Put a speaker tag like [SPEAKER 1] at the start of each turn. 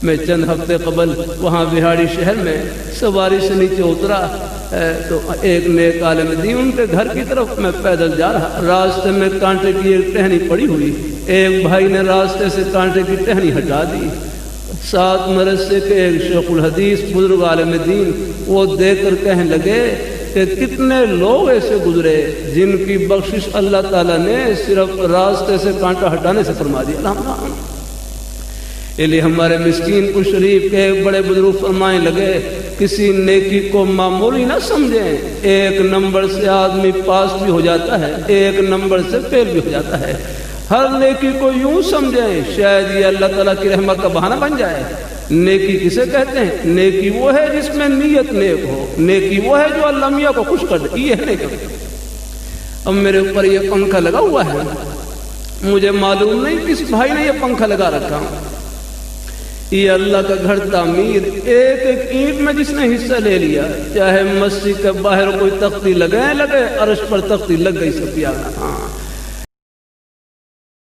[SPEAKER 1] میں چند ہفتے قبل وہاں بہاڑی شہر میں سواری سے نیچے اترا تو ایک نیک عالم دین ان کے گھر کی طرف میں پیدل جا رہا، راستے میں کانٹے کی ایک ٹہنی پڑی ہوئی، ایک بھائی نے راستے سے کانٹے کی ٹہنی ہٹا دی۔ 7 مدرسے کے ایک شیخ الحدیث بزرگ عالم دین وہ دیکھ کر کہنے لگے کہ کتنے لوگ ایسے گزرے جن کی بخشش اللہ تعالیٰ نے صرف راستے سے کانٹا ہٹانے سے فرما دی۔ الحمدللہ۔ اس لیے ہمارے مسکین کو شریف کے بڑے بزرگ فرمائیں لگے کسی نیکی کو معمولی نہ سمجھیں، ایک نمبر سے آدمی پاس بھی ہو جاتا ہے، ایک نمبر سے فیل بھی ہو جاتا ہے۔ ہر نیکی کو یوں سمجھیں شاید یہ اللہ تعالیٰ کی رحمت کا بہانہ بن جائے۔ نیکی کسے کہتے ہیں؟ نیکی وہ ہے جس میں نیت نیک ہو، نیکی وہ ہے جو اللہ میاں کو خوش کر دے، یہ ہے نیکی۔ اب میرے اوپر یہ پنکھا لگا ہوا ہے، مجھے معلوم نہیں کس بھائی نے یہ پنکھا لگا رکھا، یہ اللہ کا گھر تعمیر، ایک ایک اینٹ میں جس نے حصہ لے لیا، چاہے مسجد کے باہر کوئی تختی لگے عرش پر تختی لگ گئی سب یاد۔ ہاں